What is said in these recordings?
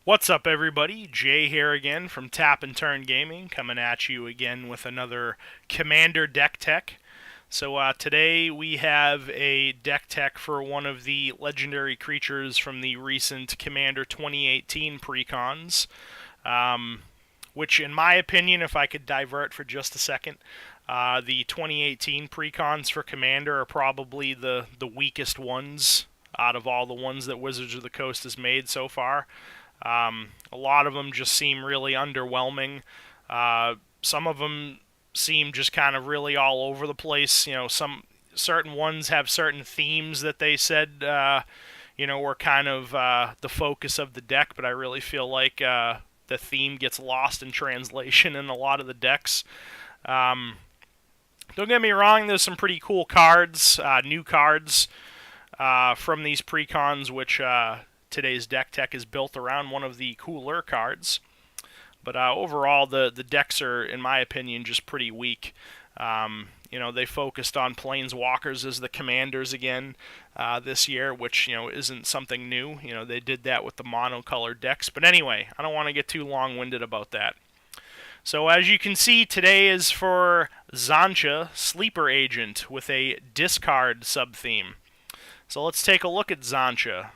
What's up, everybody? Jay here again from Tap and Turn Gaming, coming at you again with another Commander deck tech. So today we have a deck tech for one of the legendary creatures from the recent Commander 2018 precons, which, in my opinion, if I could divert for just a second, the 2018 precons for Commander are probably the weakest ones out of all the ones that Wizards of the Coast has made so far. A lot of them just seem really underwhelming. Some of them seem just kind of really all over the place. Some certain ones have certain themes that they said, were kind of the focus of the deck, but I really feel like the theme gets lost in translation in a lot of the decks. Don't get me wrong, there's some pretty cool cards, new cards from these precons, which today's deck tech is built around one of the cooler cards. But overall, the decks are, in my opinion, just pretty weak. They focused on Planeswalkers as the commanders again this year, which, isn't something new. They did that with the monocolored decks. But anyway, I don't want to get too long-winded about that. So as you can see, today is for Xantcha, Sleeper Agent, with a discard sub-theme. So let's take a look at Xantcha.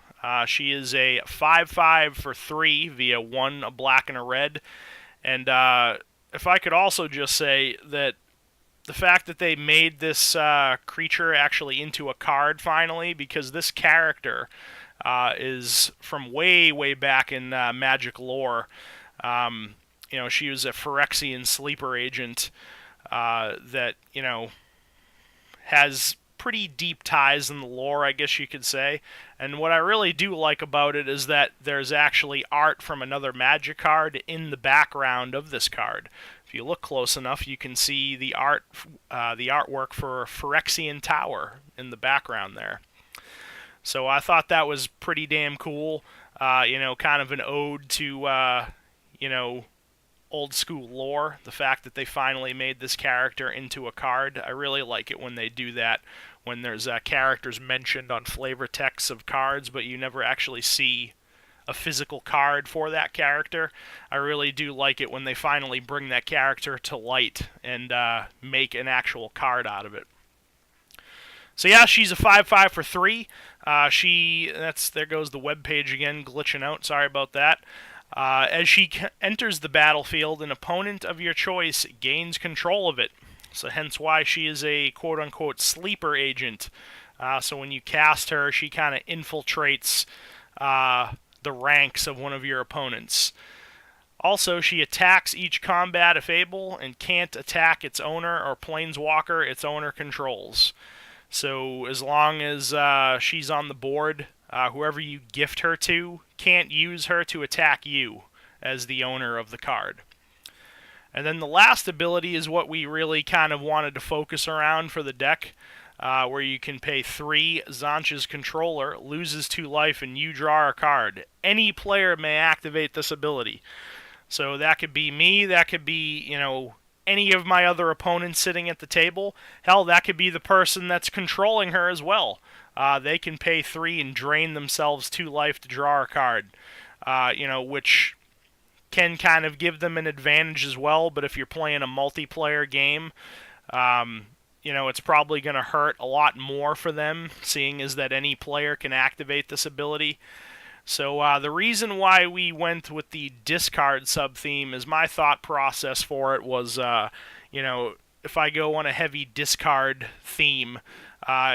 She is a 5/5 for 3 via 1, a black, and a red. And if I could also just say that the fact that they made this creature actually into a card finally, because this character is from way, way back in Magic lore. She was a Phyrexian sleeper agent that, has pretty deep ties in the lore, I guess you could say. And what I really do like about it is that there's actually art from another Magic card in the background of this card. If you look close enough, you can see the artwork for Phyrexian Tower in the background there. So I thought that was pretty damn cool. Kind of an ode to, old school lore. The fact that they finally made this character into a card. I really like it when they do that, when there's characters mentioned on flavor texts of cards, but you never actually see a physical card for that character. I really do like it when they finally bring that character to light and make an actual card out of it. So yeah, she's a 5/5 for 3. There goes the web page again, glitching out. Sorry about that. As she enters the battlefield, an opponent of your choice gains control of it. So hence why she is a quote-unquote sleeper agent. So when you cast her, she kind of infiltrates the ranks of one of your opponents. Also, she attacks each combat if able, and can't attack its owner or planeswalker its owner controls. So as long as she's on the board, whoever you gift her to can't use her to attack you as the owner of the card. And then the last ability is what we really kind of wanted to focus around for the deck, where you can pay 3, Xantcha's controller loses 2 life, and you draw a card. Any player may activate this ability. So that could be me, that could be, any of my other opponents sitting at the table. Hell, that could be the person that's controlling her as well. They can pay 3 and drain themselves 2 life to draw a card, which can kind of give them an advantage as well. But if you're playing a multiplayer game, it's probably going to hurt a lot more for them, seeing as that any player can activate this ability. So the reason why we went with the discard sub-theme is my thought process for it was, if I go on a heavy discard theme,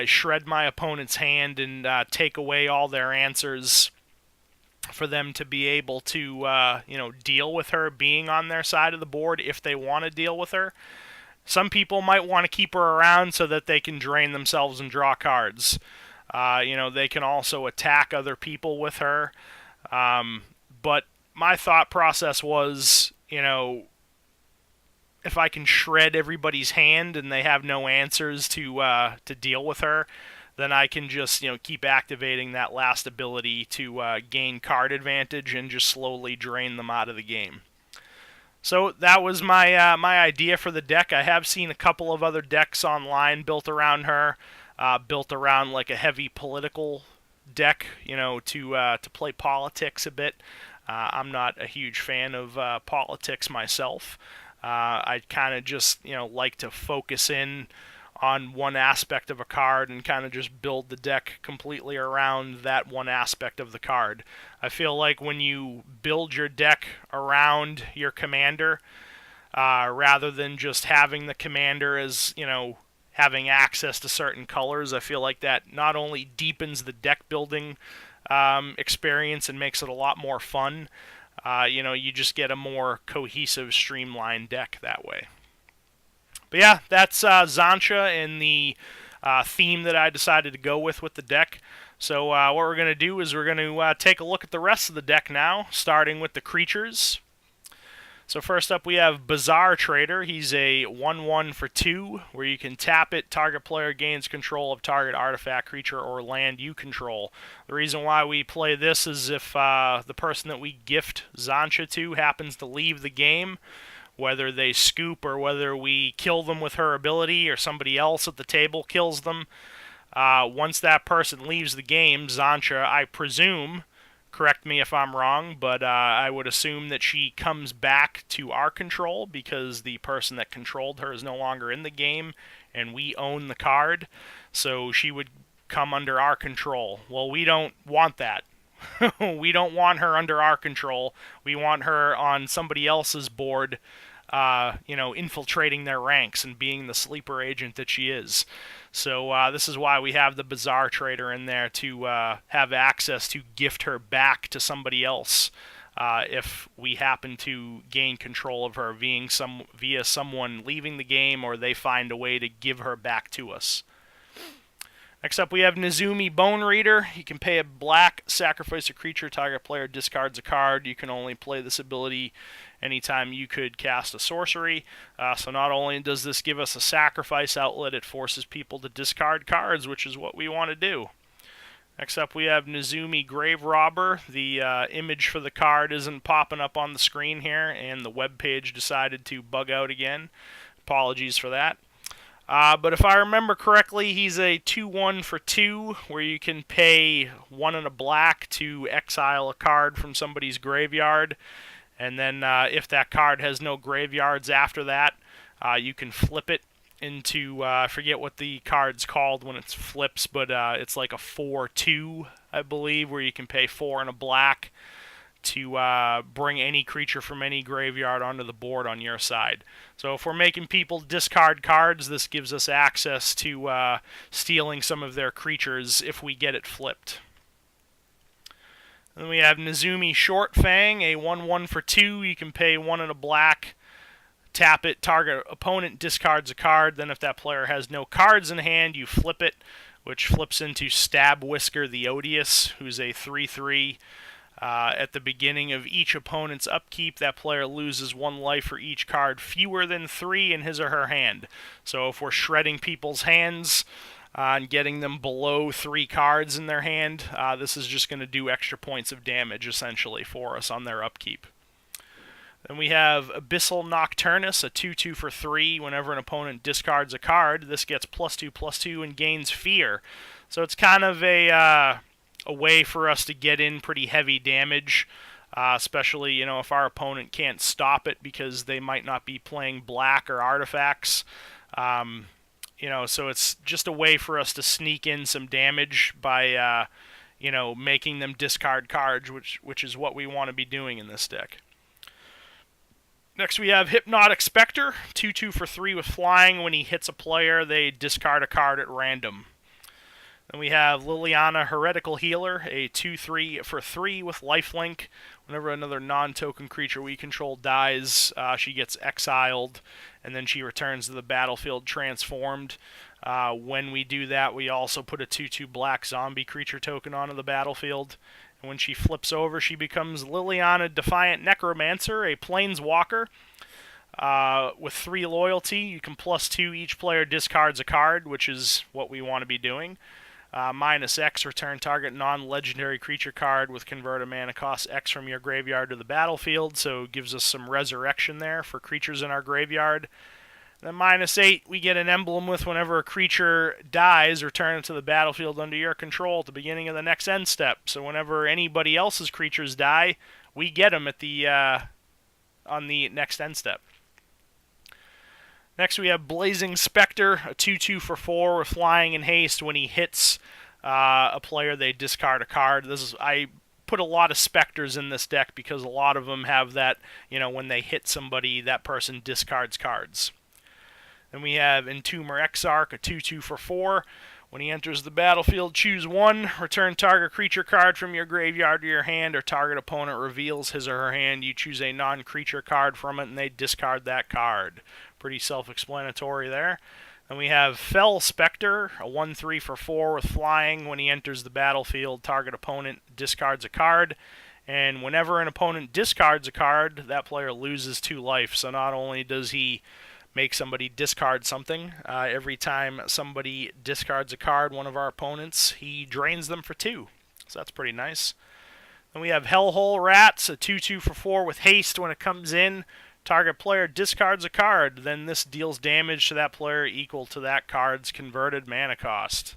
shred my opponent's hand and take away all their answers for them to be able to, deal with her being on their side of the board if they want to deal with her. Some people might want to keep her around so that they can drain themselves and draw cards. They can also attack other people with her. But my thought process was, if I can shred everybody's hand and they have no answers to deal with her, then I can just keep activating that last ability to gain card advantage and just slowly drain them out of the game. So that was my my idea for the deck. I have seen a couple of other decks online built around her, built around like a heavy political deck, to play politics a bit. I'm not a huge fan of politics myself. I kind of just, like to focus in on one aspect of a card and kind of just build the deck completely around that one aspect of the card. I feel like when you build your deck around your commander, rather than just having the commander as, having access to certain colors, I feel like that not only deepens the deck building experience and makes it a lot more fun, you just get a more cohesive, streamlined deck that way. But yeah, that's Xantcha and the theme that I decided to go with the deck. So what we're going to do is we're going to take a look at the rest of the deck now, starting with the creatures. So first up we have Bazaar Trader. He's a 1/1 for 2, where you can tap it, target player gains control of target artifact, creature, or land you control. The reason why we play this is if the person that we gift Xantcha to happens to leave the game, whether they scoop or whether we kill them with her ability or somebody else at the table kills them. Once that person leaves the game, Xantcha, I presume, correct me if I'm wrong, but I would assume that she comes back to our control because the person that controlled her is no longer in the game and we own the card, so she would come under our control. Well, we don't want that. We don't want her under our control. We want her on somebody else's board, infiltrating their ranks and being the sleeper agent that she is. So this is why we have the Bazaar Trader in there, to have access to gift her back to somebody else if we happen to gain control of her via someone leaving the game, or they find a way to give her back to us. Next up we have Nezumi Bone Reader. You can pay a black, sacrifice a creature, target player discards a card. You can only play this ability anytime you could cast a sorcery. So not only does this give us a sacrifice outlet, it forces people to discard cards, which is what we want to do. Next up we have Nezumi Grave Robber. The image for the card isn't popping up on the screen here, and the web page decided to bug out again. Apologies for that. But if I remember correctly, he's a 2/1 for 2, where you can pay 1 and a black to exile a card from somebody's graveyard. And then if that card has no graveyards after that, you can flip it into, I forget what the card's called when it flips, but it's like a 4/2, I believe, where you can pay 4 and a black to bring any creature from any graveyard onto the board on your side. So if we're making people discard cards, this gives us access to stealing some of their creatures if we get it flipped. Then we have Nezumi Short Fang, a 1/1 for 2. You can pay 1 and a black, tap it, target opponent discards a card. Then if that player has no cards in hand, you flip it, which flips into Stab Whisker the Odious, who's a 3/3. At the beginning of each opponent's upkeep, that player loses 1 life for each card fewer than 3 in his or her hand. So if we're shredding people's hands and getting them below 3 cards in their hand, this is just going to do extra points of damage, essentially, for us on their upkeep. Then we have Abyssal Nocturnus, a 2/2 for 3. Whenever an opponent discards a card, this gets +2/+2 and gains Fear. So it's kind of a way for us to get in pretty heavy damage, especially, if our opponent can't stop it because they might not be playing black or artifacts. So it's just a way for us to sneak in some damage by, making them discard cards, which is what we want to be doing in this deck. Next we have Hypnotic Spectre, 2/2 for 3 with flying. When he hits a player, they discard a card at random. Then we have Liliana Heretical Healer, a 2/3 for 3 with lifelink. Whenever another non-token creature we control dies, she gets exiled, and then she returns to the battlefield transformed. When we do that, we also put a 2/2 black zombie creature token onto the battlefield. And when she flips over, she becomes Liliana Defiant Necromancer, a planeswalker. With 3 loyalty, you can +2 each player discards a card, which is what we want to be doing. -X, return target non-legendary creature card with convert a mana cost X from your graveyard to the battlefield, so it gives us some resurrection there for creatures in our graveyard. Then -8, we get an emblem with whenever a creature dies, return it to the battlefield under your control at the beginning of the next end step. So whenever anybody else's creatures die, we get him at the on the next end step. Next we have Blazing Spectre, a 2/2 for 4 with flying and haste. When he hits a player, they discard a card. I put a lot of Spectres in this deck because a lot of them have that, when they hit somebody, that person discards cards. Then we have Entomber Exarch, a 2/2 for 4. When he enters the battlefield, choose 1. Return target creature card from your graveyard to your hand, or target opponent reveals his or her hand. You choose a non-creature card from it, and they discard that card. Pretty self-explanatory there. Then we have Fell Spectre, a 1/3 for 4 with flying. When he enters the battlefield, target opponent discards a card. And whenever an opponent discards a card, that player loses 2 life. So not only does he make somebody discard something, every time somebody discards a card, one of our opponents, he drains them for 2. So that's pretty nice. Then we have Hellhole Rats, a 2/2 for 4 with haste. When it comes in, target player discards a card. Then this deals damage to that player equal to that card's converted mana cost.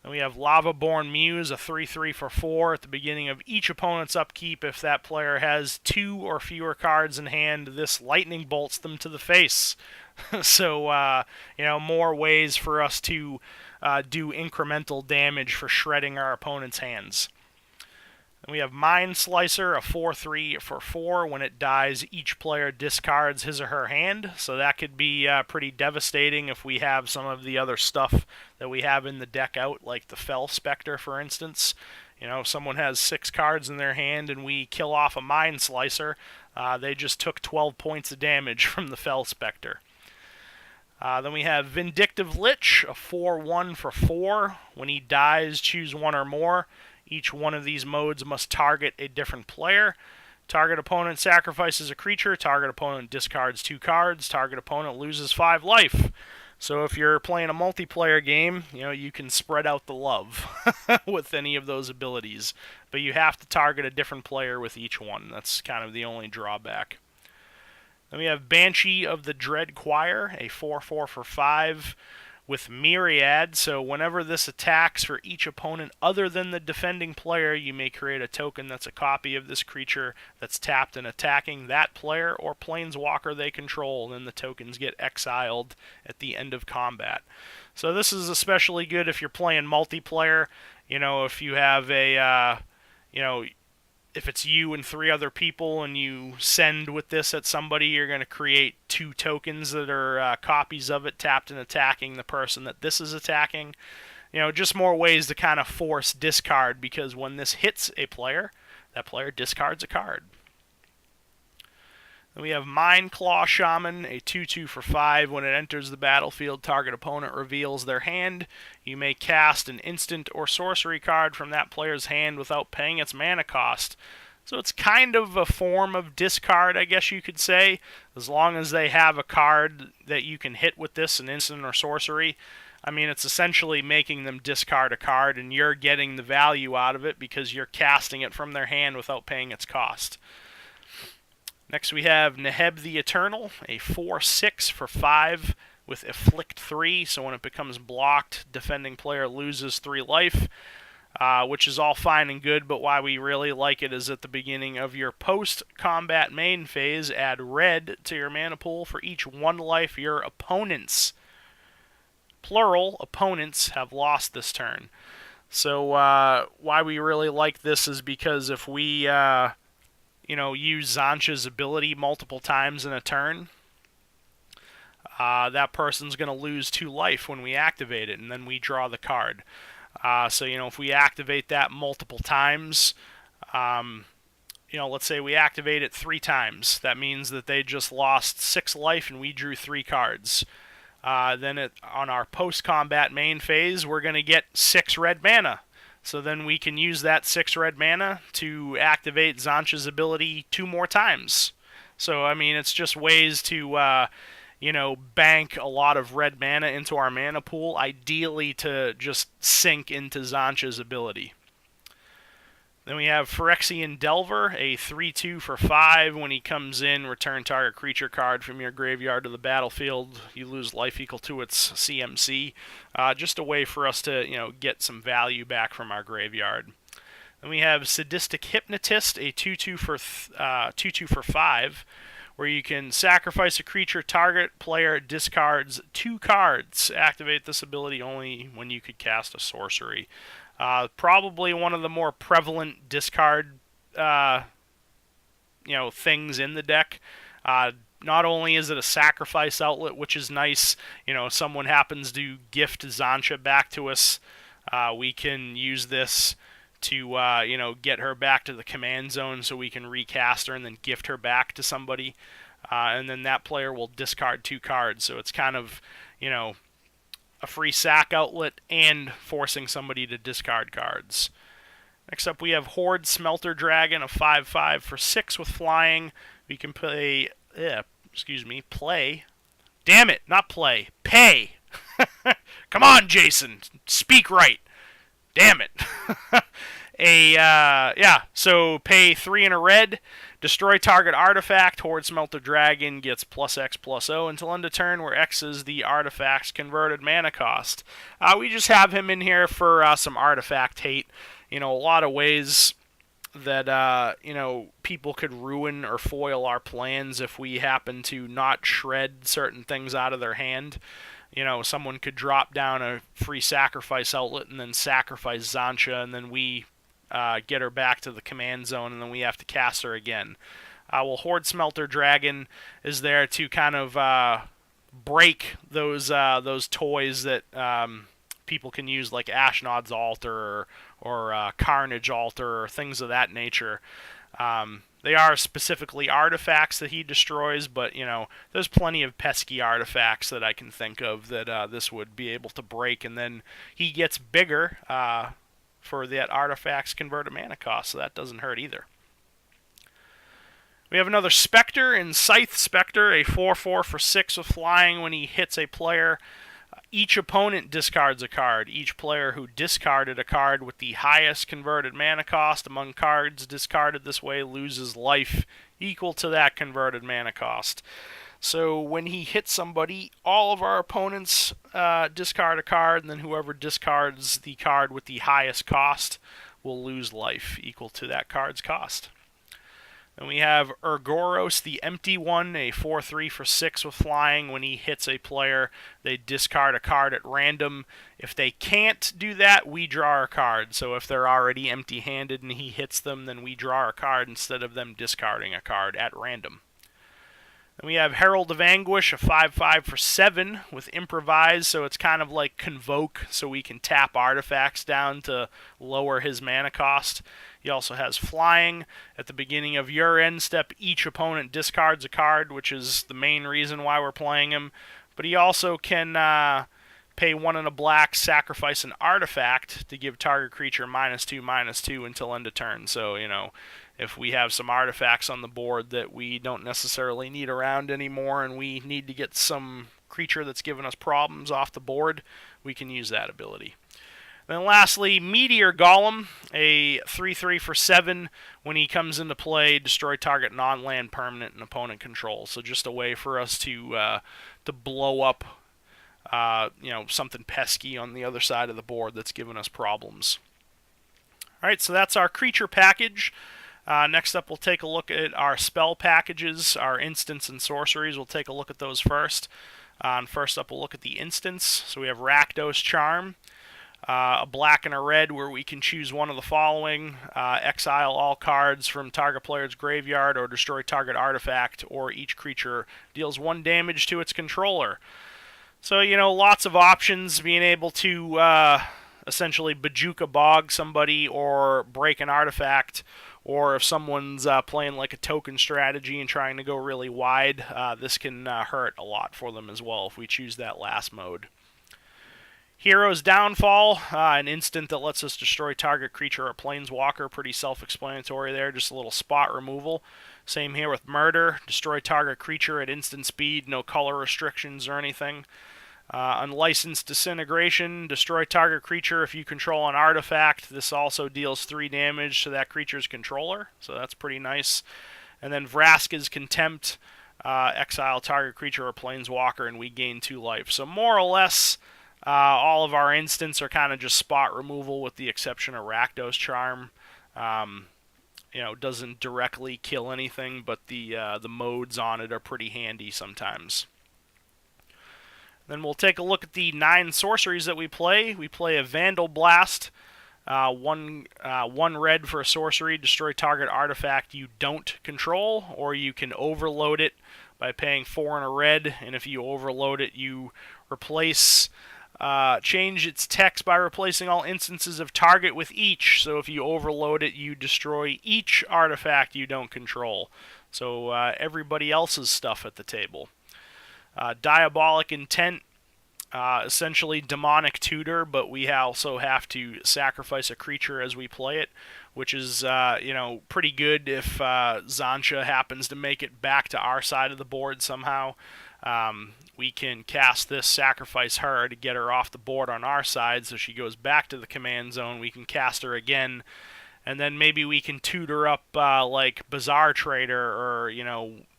Then we have Lava-Born Muse, a 3/3 for 4. At the beginning of each opponent's upkeep, if that player has 2 or fewer cards in hand, this lightning bolts them to the face. So, more ways for us to do incremental damage for shredding our opponent's hands. Then we have Mind Slicer, a 4/3 for 4. When it dies, each player discards his or her hand. So that could be pretty devastating if we have some of the other stuff that we have in the deck out, like the Fell Spectre, for instance. If someone has 6 cards in their hand and we kill off a Mind Slicer, they just took 12 points of damage from the Fell Spectre. Then we have Vindictive Lich, a 4/1 for 4. When he dies, choose 1 or more. Each one of these modes must target a different player. Target opponent sacrifices a creature. Target opponent discards 2 cards. Target opponent loses 5 life. So if you're playing a multiplayer game, you can spread out the love with any of those abilities. But you have to target a different player with each one. That's kind of the only drawback. Then we have Banshee of the Dread Choir, a 4/4 for 5. With Myriad, so whenever this attacks for each opponent other than the defending player, you may create a token that's a copy of this creature that's tapped and attacking that player or planeswalker they control. Then the tokens get exiled at the end of combat. So this is especially good if you're playing multiplayer. If you have a, if it's you and 3 other people and you send with this at somebody, you're going to create 2 tokens that are copies of it, tapped and attacking the person that this is attacking. Just more ways to kind of force discard, because when this hits a player, that player discards a card. Then we have Mindclaw Shaman, a 2/2 for 5. When it enters the battlefield, target opponent reveals their hand. You may cast an instant or sorcery card from that player's hand without paying its mana cost. So it's kind of a form of discard, I guess you could say, as long as they have a card that you can hit with this, an instant or sorcery. I mean, it's essentially making them discard a card, and you're getting the value out of it because you're casting it from their hand without paying its cost. Next we have Neheb the Eternal, a 4/6 for 5 with Afflict 3. So when it becomes blocked, defending player loses 3 life, which is all fine and good, but why we really like it is at the beginning of your post-combat main phase, add red to your mana pool for each 1 life your opponents, plural, opponents have lost this turn. So why we really like this is because if we use Xantcha's ability multiple times in a turn, that person's going to lose 2 life when we activate it, and then we draw the card. So, if we activate that multiple times, let's say we activate it 3 times. That means that they just lost 6 life and we drew 3 cards. Then on our post-combat main phase, we're going to get 6 red mana. So then we can use that 6 red mana to activate Xantcha's ability 2 more times. So, I mean, it's just ways to, bank a lot of red mana into our mana pool, ideally to just sink into Xantcha's ability. Then we have Phyrexian Delver, a 3/2 for 5. When he comes in, return target creature card from your graveyard to the battlefield. You lose life equal to its CMC. Just a way for us to, get some value back from our graveyard. Then we have Sadistic Hypnotist, a 2/2 for 2/2 for 5, where you can sacrifice a creature, target player discards 2 cards. Activate this ability only when you could cast a sorcery. Probably one of the more prevalent discard things in the deck. Not only is it a sacrifice outlet, which is nice, someone happens to gift Xantcha back to us, we can use this to get her back to the command zone so we can recast her and then gift her back to somebody, and then that player will discard 2 cards. So it's kind of a free sack outlet and forcing somebody to discard cards. Next up, we have Horde Smelter Dragon, a 5/5 for 6 with flying. We can play. Damn it, not play. Pay. Come on, Jason. Speak right. Damn it. So pay 3 in a red. Destroy target artifact. Horde Smelter Dragon gets +X/+O until end of turn, where X is the artifact's converted mana cost. We just have him in here for some artifact hate. A lot of ways that people could ruin or foil our plans if we happen to not shred certain things out of their hand. Someone could drop down a free sacrifice outlet and then sacrifice Xantcha, and then we get her back to the command zone, and then we have to cast her again. Horde Smelter Dragon is there to kind of break those toys that people can use, like Ashnod's Altar or Carnage Altar or things of that nature. They are specifically artifacts that he destroys, but there's plenty of pesky artifacts that I can think of that this would be able to break, and then he gets bigger for that artifact's converted mana cost, so that doesn't hurt either. We have another Spectre in Scythe Spectre, a 4/4 for 6 with flying. When he hits a player, each opponent discards a card. Each player who discarded a card with the highest converted mana cost among cards discarded this way loses life equal to that converted mana cost. So when he hits somebody, all of our opponents discard a card, and then whoever discards the card with the highest cost will lose life equal to that card's cost. Then we have Urgoros, the Empty One, a 4/3 for 6 with flying. When he hits a player, they discard a card at random. If they can't do that, we draw a card. So if they're already empty-handed and he hits them, then we draw a card instead of them discarding a card at random. Then we have Herald of Anguish, a 5/5 for 7 with Improvise, so it's kind of like Convoke, so we can tap artifacts down to lower his mana cost. He also has Flying. At the beginning of your end step, each opponent discards a card, which is the main reason why we're playing him. But he also can pay 1 and a black, sacrifice an artifact to give target creature -2/-2 until end of turn. So, if we have some artifacts on the board that we don't necessarily need around anymore and we need to get some creature that's given us problems off the board, we can use that ability. Then lastly, Meteor Golem, a 3/3 for 7. When he comes into play, destroy target non-land permanent and opponent control. So just a way for us to blow up something pesky on the other side of the board that's given us problems. Alright, so that's our creature package. Next up, we'll take a look at our spell packages, our instants and sorceries. We'll take a look at those first. And first up, we'll look at the instants. So we have Rakdos Charm, a black and a red where we can choose one of the following. Exile all cards from target player's graveyard or destroy target artifact, or each creature deals 1 damage to its controller. So, lots of options, being able to essentially Bajuka Bog somebody or break an artifact, or if someone's playing like a token strategy and trying to go really wide, this can hurt a lot for them as well if we choose that last mode. Hero's Downfall, an instant that lets us destroy target creature or planeswalker. Pretty self-explanatory there, just a little spot removal. Same here with Murder, destroy target creature at instant speed, no color restrictions or anything. Unlicensed Disintegration, destroy target creature if you control an artifact. This also deals 3 damage to that creature's controller, so that's pretty nice. And then Vraska's Contempt, exile target creature or planeswalker, and we gain 2 life. So more or less, all of our instants are kind of just spot removal with the exception of Rakdos Charm. Doesn't directly kill anything, but the modes on it are pretty handy sometimes. Then we'll take a look at the 9 sorceries that we play. We play a Vandal Blast, one red for a sorcery, destroy target artifact you don't control, or you can overload it by paying 4 and a red, and if you overload it, you change its text by replacing all instances of target with each. So if you overload it, you destroy each artifact you don't control. So everybody else's stuff at the table. Diabolic Intent, essentially demonic tutor, but we also have to sacrifice a creature as we play it, which is pretty good if Xantcha happens to make it back to our side of the board somehow. We can cast this, sacrifice her to get her off the board on our side, so she goes back to the command zone. We can cast her again, and then maybe we can tutor up like Bazaar Trader, or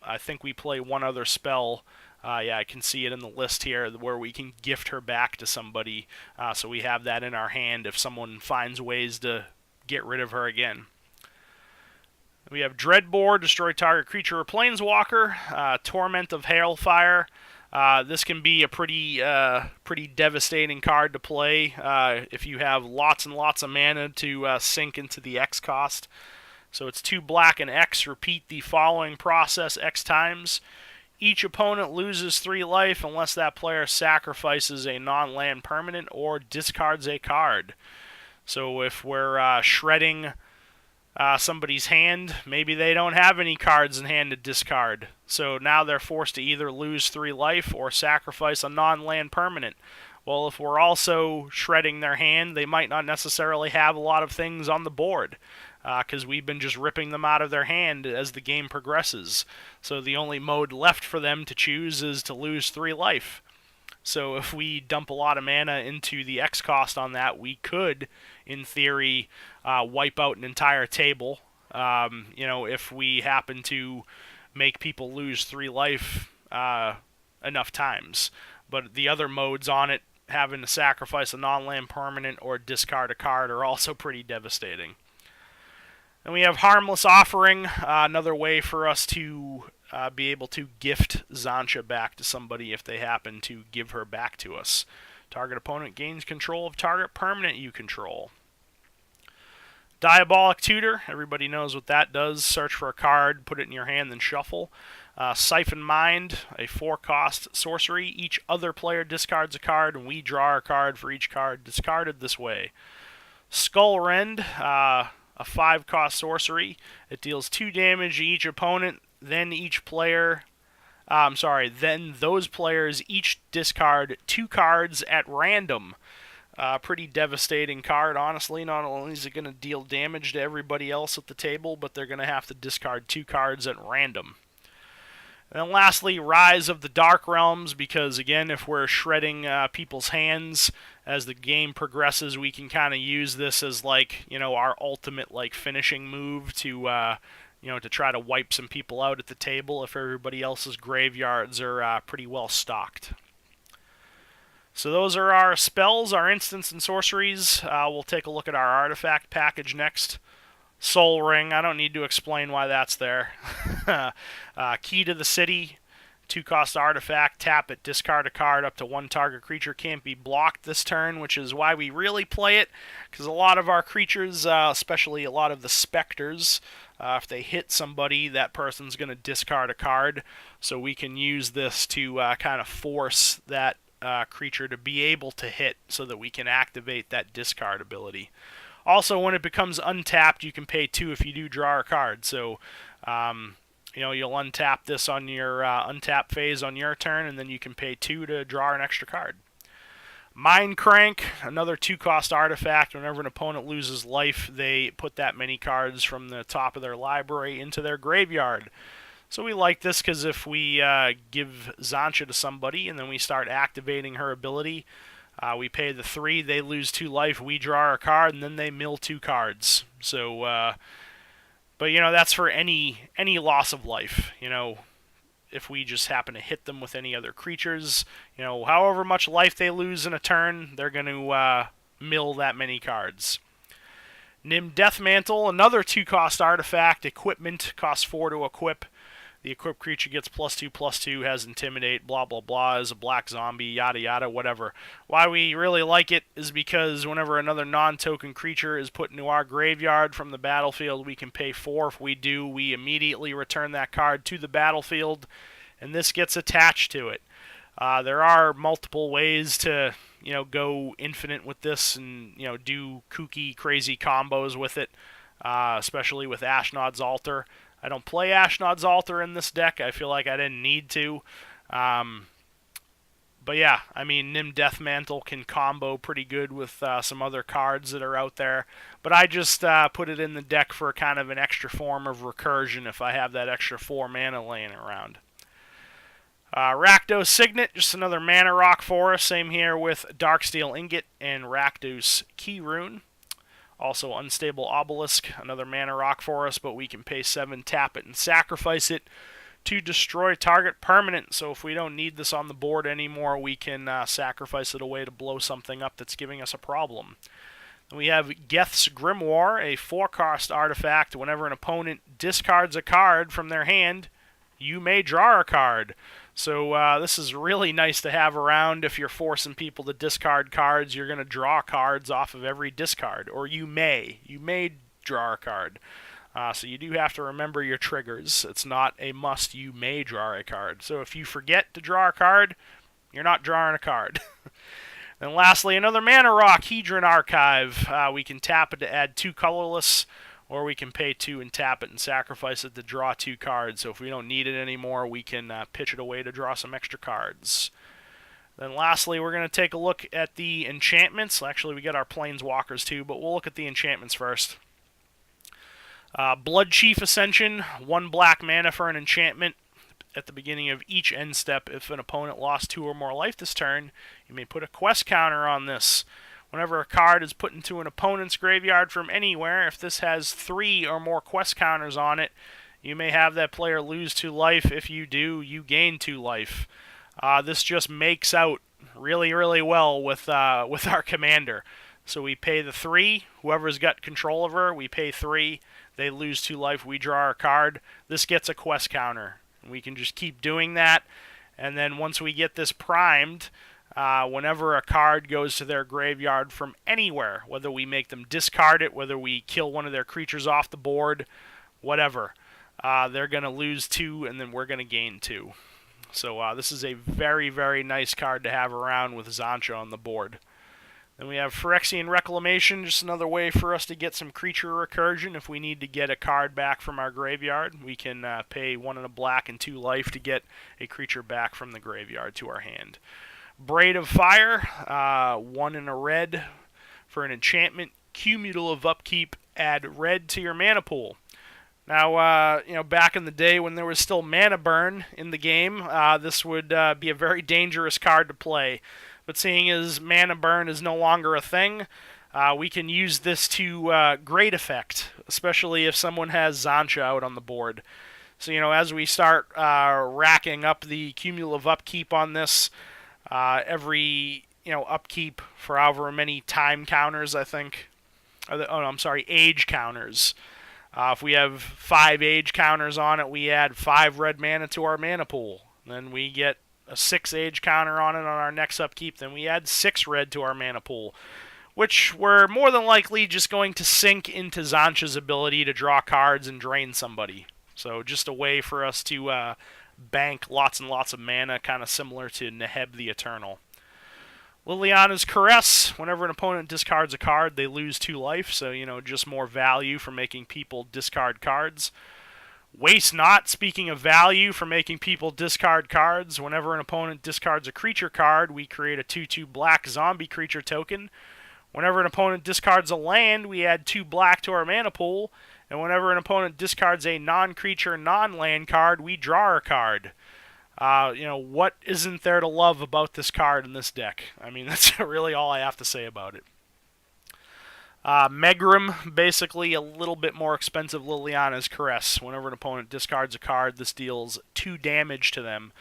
I think we play one other spell. I can see it in the list here where we can gift her back to somebody, so we have that in our hand if someone finds ways to get rid of her again. We have Dreadbore, destroy target creature or planeswalker. Torment of Hailfire. This can be a pretty devastating card to play if you have lots and lots of mana to sink into the X cost. So it's 2 black and X. Repeat the following process X times. Each opponent loses 3 life unless that player sacrifices a non-land permanent or discards a card. So if we're shredding somebody's hand, maybe they don't have any cards in hand to discard. So now they're forced to either lose 3 life or sacrifice a non-land permanent. Well, if we're also shredding their hand, they might not necessarily have a lot of things on the board, because we've been just ripping them out of their hand as the game progresses. So the only mode left for them to choose is to lose 3 life. So if we dump a lot of mana into the X cost on that, we could, in theory, wipe out an entire table. If we happen to make people lose 3 life enough times. But the other modes on it, having to sacrifice a non-land permanent or discard a card, are also pretty devastating. And we have Harmless Offering, another way for us to be able to gift Xantcha back to somebody if they happen to give her back to us. Target opponent gains control of target permanent you control. Diabolic Tutor, everybody knows what that does. Search for a card, put it in your hand, then shuffle. Siphon Mind, a 4-cost sorcery. Each other player discards a card, and we draw a card for each card discarded this way. Skull Rend, a 5-cost sorcery. It deals 2 damage to each opponent, then then those players each discard 2 cards at random. Pretty devastating card, honestly. Not only is it going to deal damage to everybody else at the table, but they're going to have to discard 2 cards at random. And then lastly, Rise of the Dark Realms, because again, if we're shredding people's hands as the game progresses, we can kind of use this as our ultimate finishing move to try to wipe some people out at the table if everybody else's graveyards are pretty well stocked. So those are our spells, our instants, and sorceries. We'll take a look at our artifact package next. Soul Ring, I don't need to explain why that's there. Key to the City, 2-cost artifact, tap it, discard a card up to 1 target creature can't be blocked this turn, which is why we really play it, because a lot of our creatures, especially a lot of the specters, if they hit somebody, that person's going to discard a card, so we can use this to kind of force that creature to be able to hit so that we can activate that discard ability. Also, when it becomes untapped, you can pay 2 if you do draw a card. So, you'll untap this on your untap phase on your turn, and then you can pay 2 to draw an extra card. Mind Crank, another 2-cost artifact. Whenever an opponent loses life, they put that many cards from the top of their library into their graveyard. So we like this because if we give Xantcha to somebody and then we start activating her ability, we pay the 3, they lose 2 life, we draw a card, and then they mill 2 cards. So, but that's for any loss of life. If we just happen to hit them with any other creatures, however much life they lose in a turn, they're going to mill that many cards. Nim Deathmantle, another 2-cost artifact. Equipment, costs 4 to equip. The equipped creature gets +2/+2, has Intimidate, blah blah blah, is a black zombie, yada yada, whatever. Why we really like it is because whenever another non-token creature is put into our graveyard from the battlefield, we can pay 4. If we do, we immediately return that card to the battlefield, and this gets attached to it. There are multiple ways to, go infinite with this and, do kooky, crazy combos with it, especially with Ashnod's Altar. I don't play Ashnod's Altar in this deck. I feel like I didn't need to. But yeah, I mean, Nim Deathmantle can combo pretty good with some other cards that are out there. But I just put it in the deck for kind of an extra form of recursion if I have that extra 4 mana laying around. Rakdos Signet, just another mana rock for us. Same here with Darksteel Ingot and Rakdos Key Rune. Also Unstable Obelisk, another mana rock for us, but we can pay 7, tap it, and sacrifice it to destroy target permanent. So if we don't need this on the board anymore, we can sacrifice it away to blow something up that's giving us a problem. Then we have Geth's Grimoire, a 4-cost artifact. Whenever an opponent discards a card from their hand, you may draw a card. So this is really nice to have around. If you're forcing people to discard cards, you're going to draw cards off of every discard. Or you may draw a card. So you do have to remember your triggers. It's not a must. You may draw a card. So if you forget to draw a card, you're not drawing a card. Then lastly, another mana rock, Hedron Archive. We can tap it to add 2 colorless, or we can pay 2 and tap it and sacrifice it to draw 2 cards. So if we don't need it anymore, we can pitch it away to draw some extra cards. Then lastly, we're going to take a look at the enchantments. Actually, we got our planeswalkers too, but we'll look at the enchantments first. Blood Chief Ascension, 1 black mana for an enchantment. At the beginning of each end step, if an opponent lost 2 or more life this turn, you may put a quest counter on this. Whenever a card is put into an opponent's graveyard from anywhere, if this has 3 or more quest counters on it, you may have that player lose 2 life. If you do, you gain 2 life. This just makes out really, really well with our commander. So we pay the 3. Whoever's got control of her, we pay 3. They lose 2 life. We draw a card. This gets a quest counter. We can just keep doing that. And then once we get this primed, whenever a card goes to their graveyard from anywhere, whether we make them discard it, whether we kill one of their creatures off the board, whatever, they're going to lose 2, and then we're going to gain 2. So this is a very, very nice card to have around with Xantcha on the board. Then we have Phyrexian Reclamation, just another way for us to get some creature recursion. If we need to get a card back from our graveyard, we can pay 1 and a black and 2 life to get a creature back from the graveyard to our hand. Braid of Fire, 1 and a red for an enchantment. Cumulative upkeep, add red to your mana pool. Now, back in the day when there was still mana burn in the game, this would be a very dangerous card to play. But seeing as mana burn is no longer a thing, we can use this to great effect, especially if someone has Xantcha out on the board. So, as we start racking up the cumulative upkeep on this, every, upkeep for however many time counters, I think. Age counters. If we have 5 age counters on it, we add 5 red mana to our mana pool. Then we get a 6 age counter on it on our next upkeep. Then we add 6 red to our mana pool, which we're more than likely just going to sink into Xantcha's ability to draw cards and drain somebody. So just a way for us to bank lots and lots of mana, kind of similar to Neheb the Eternal. Liliana's Caress. Whenever an opponent discards a card, they lose 2 life, so, just more value for making people discard cards. Waste Not, speaking of value for making people discard cards, whenever an opponent discards a creature card, we create a 2/2 black zombie creature token. Whenever an opponent discards a land, we add 2 black to our mana pool. And whenever an opponent discards a non-creature, non-land card, we draw a card. What isn't there to love about this card in this deck? I mean, that's really all I have to say about it. Megrim, basically a little bit more expensive Liliana's Caress. Whenever an opponent discards a card, this deals 2 damage to them.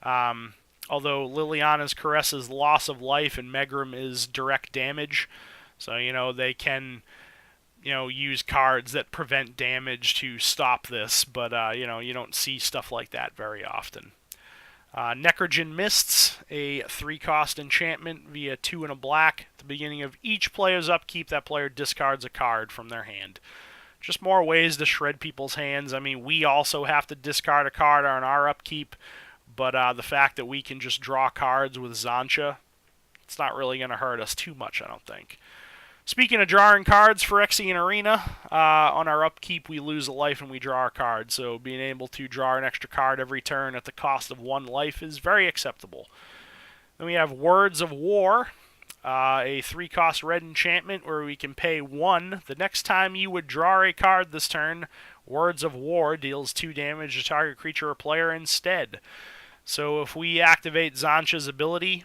Although Liliana's Caress is loss of life and Megrim is direct damage. So, they can use cards that prevent damage to stop this, but you don't see stuff like that very often. Necrogen Mists, a 3-cost enchantment via 2 and a black. At the beginning of each player's upkeep, that player discards a card from their hand. Just more ways to shred people's hands. I mean, we also have to discard a card on our upkeep, but the fact that we can just draw cards with Xantcha, it's not really going to hurt us too much, I don't think. Speaking of drawing cards for Phyrexian Arena, on our upkeep we lose a life and we draw a card, so being able to draw an extra card every turn at the cost of 1 life is very acceptable. Then we have Words of War, a 3-cost red enchantment where we can pay 1. The next time you would draw a card this turn, Words of War deals 2 damage to target creature or player instead. So if we activate Xantcha's ability,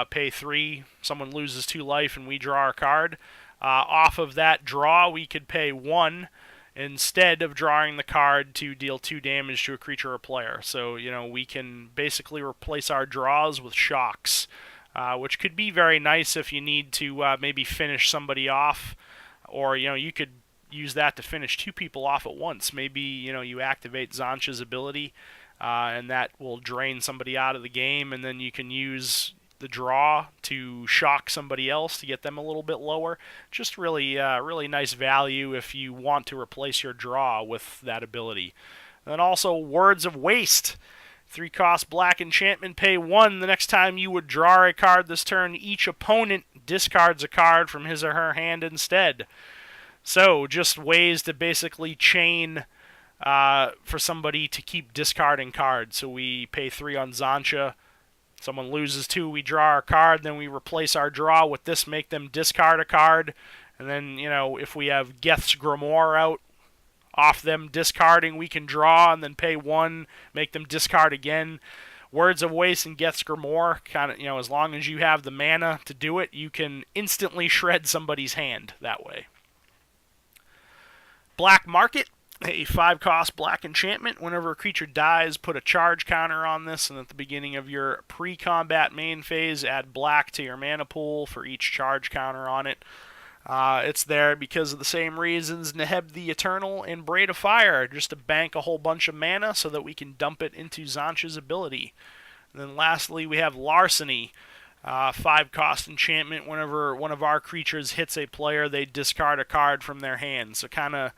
pay 3, someone loses 2 life, and we draw a card. Off of that draw, we could pay 1 instead of drawing the card to deal 2 damage to a creature or player. So, we can basically replace our draws with shocks, which could be very nice if you need to maybe finish somebody off, or, you could use that to finish 2 people off at once. Maybe, you activate Xantcha's ability, and that will drain somebody out of the game, and then you can use the draw to shock somebody else to get them a little bit lower. Just really nice value if you want to replace your draw with that ability. And then also Words of Waste. 3-cost black enchantment, pay 1. The next time you would draw a card this turn, each opponent discards a card from his or her hand instead. So just ways to basically chain for somebody to keep discarding cards. So we pay 3 on Xantcha. Someone loses 2, we draw our card, then we replace our draw with this, make them discard a card, and then, if we have Geth's Grimoire out, off them discarding, we can draw, and then pay 1, make them discard again. Words of Waste and Geth's Grimoire, kind of, as long as you have the mana to do it, you can instantly shred somebody's hand that way. Black Market, a 5-cost black enchantment. Whenever a creature dies, put a charge counter on this, and at the beginning of your pre-combat main phase, add black to your mana pool for each charge counter on it. It's there because of the same reasons Neheb the Eternal and Braid of Fire, just to bank a whole bunch of mana so that we can dump it into Xantcha's ability. And then lastly, we have Larceny, 5-cost enchantment. Whenever one of our creatures hits a player, they discard a card from their hand. So kind of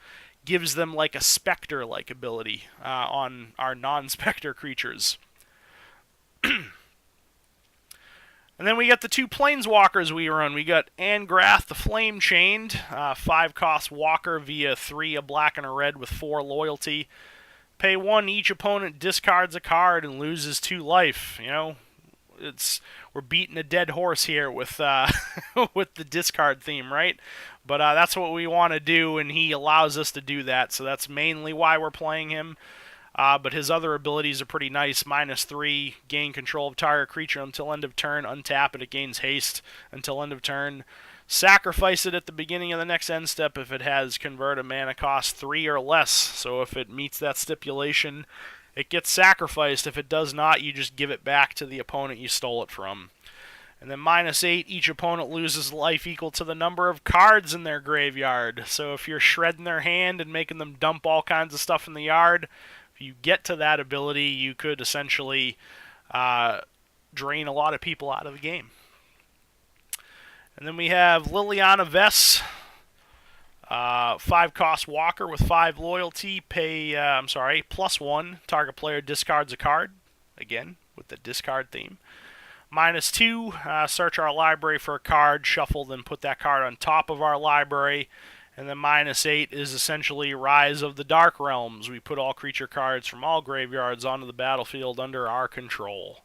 gives them like a Spectre-like ability on our non-Spectre creatures. And then we got the 2 Planeswalkers we run. We got Angrath the Flame Chained, 5-cost walker via 3, a black and a red with 4 loyalty. Pay 1, each opponent discards a card and loses 2 life. We're beating a dead horse here with with the discard theme, right? But that's what we want to do, and he allows us to do that, so that's mainly why we're playing him. But his other abilities are pretty nice. -3, gain control of target creature until end of turn, untap it, it gains haste until end of turn. Sacrifice it at the beginning of the next end step if it has convert a mana cost 3 or less. So if it meets that stipulation, it gets sacrificed. If it does not, you just give it back to the opponent you stole it from. And then -8, each opponent loses life equal to the number of cards in their graveyard. So if you're shredding their hand and making them dump all kinds of stuff in the yard, if you get to that ability, you could essentially drain a lot of people out of the game. And then we have Liliana Vess, 5-cost walker with 5 loyalty. +1, target player discards a card. Again, with the discard theme. -2, search our library for a card, shuffle, then put that card on top of our library. And then -8 is essentially Rise of the Dark Realms. We put all creature cards from all graveyards onto the battlefield under our control.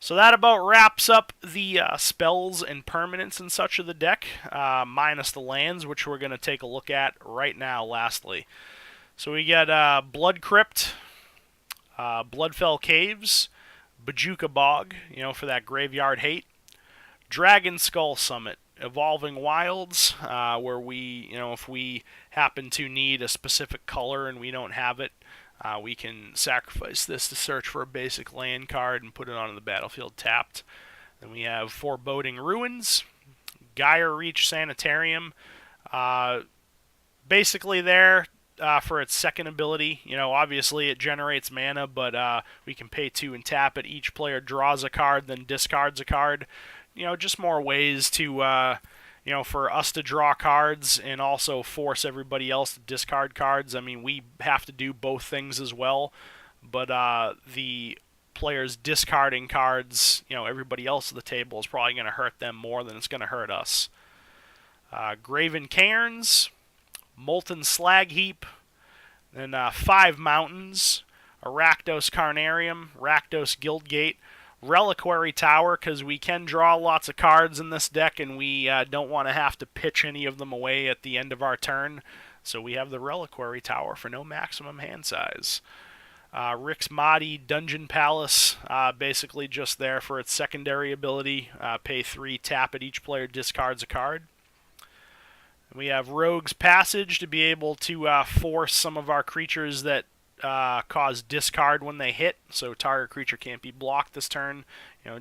So that about wraps up the spells and permanents and such of the deck, minus the lands, which we're going to take a look at right now, lastly. So we got Blood Crypt, Bloodfell Caves, Bojuka Bog, for that graveyard hate. Dragon Skull Summit, Evolving Wilds, where we, if we happen to need a specific color and we don't have it, we can sacrifice this to search for a basic land card and put it onto the battlefield tapped. Then we have Foreboding Ruins, Gyre Reach Sanitarium, Basically there for its second ability. Obviously it generates mana, but we can pay 2 and tap it. Each player draws a card, then discards a card. Just more ways to, for us to draw cards and also force everybody else to discard cards. I mean, we have to do both things as well, but the players discarding cards, everybody else at the table is probably going to hurt them more than it's going to hurt us. Graven Cairns, Molten Slag Heap, then 5 Mountains, a Rakdos Carnarium, Rakdos Guildgate, Reliquary Tower, because we can draw lots of cards in this deck, and we don't want to have to pitch any of them away at the end of our turn. So we have the Reliquary Tower for no maximum hand size. Rigsby Dungeon Palace, basically just there for its secondary ability. Pay 3, tap it, each player discards a card. We have Rogue's Passage to be able to force some of our creatures that cause discard when they hit, so target creature can't be blocked this turn,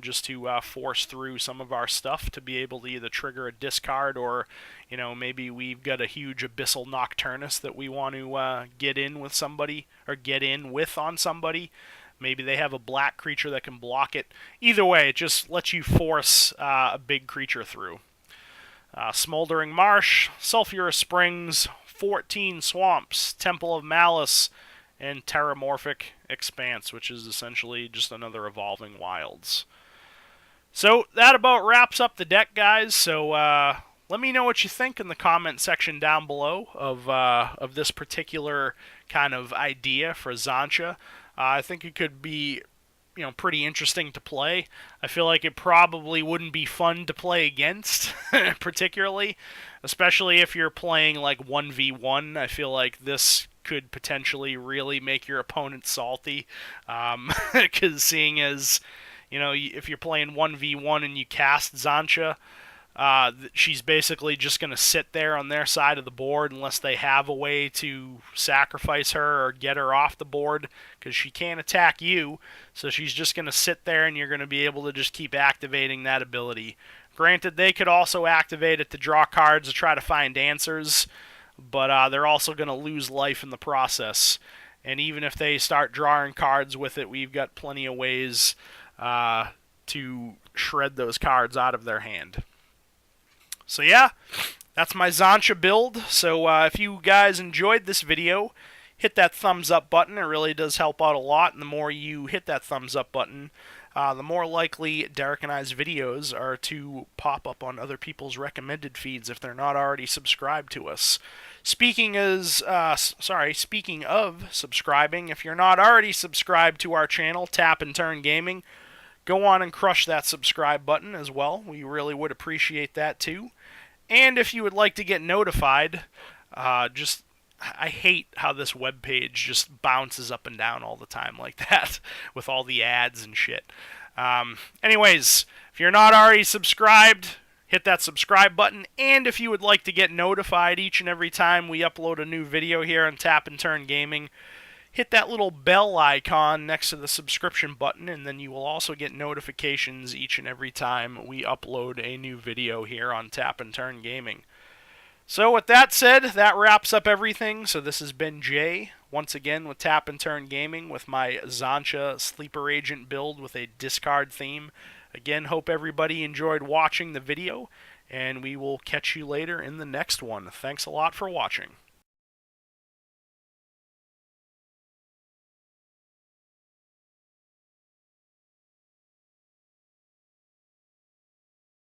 just to force through some of our stuff to be able to either trigger a discard or, maybe we've got a huge Abyssal Nocturnus that we want to get in with somebody, or get in with on somebody. Maybe they have a black creature that can block it. Either way, it just lets you force a big creature through. Smoldering Marsh, Sulphurous Springs, 14 Swamps, Temple of Malice, and Terramorphic Expanse, which is essentially just another Evolving Wilds. So that about wraps up the deck, guys. So let me know what you think in the comment section down below of this particular kind of idea for Xantcha. I think it could be pretty interesting to play. I feel like it probably wouldn't be fun to play against, particularly, especially if you're playing like 1v1. I feel like this could potentially really make your opponent salty, because seeing as, if you're playing 1v1 and you cast Xantcha, she's basically just going to sit there on their side of the board unless they have a way to sacrifice her or get her off the board, because she can't attack you, so she's just going to sit there and you're going to be able to just keep activating that ability. Granted, they could also activate it to draw cards to try to find answers, but they're also going to lose life in the process. And even if they start drawing cards with it, we've got plenty of ways to shred those cards out of their hand. So yeah, that's my Xantcha build. So if you guys enjoyed this video, hit that thumbs up button. It really does help out a lot. And the more you hit that thumbs up button, the more likely Derek and I's videos are to pop up on other people's recommended feeds if they're not already subscribed to us. Speaking of subscribing, if you're not already subscribed to our channel, Tap and Turn Gaming, go on and crush that subscribe button as well. We really would appreciate that too. And if you would like to get notified, I hate how this webpage just bounces up and down all the time like that with all the ads and shit. Anyways, if you're not already subscribed, hit that subscribe button. And if you would like to get notified each and every time we upload a new video here on Tap and Turn Gaming, hit that little bell icon next to the subscription button, and then you will also get notifications each and every time we upload a new video here on Tap and Turn Gaming. So with that said, that wraps up everything. So this has been Jay, once again with Tap and Turn Gaming, with my Xantcha Sleeper Agent build with a discard theme. Again, hope everybody enjoyed watching the video, and we will catch you later in the next one. Thanks a lot for watching.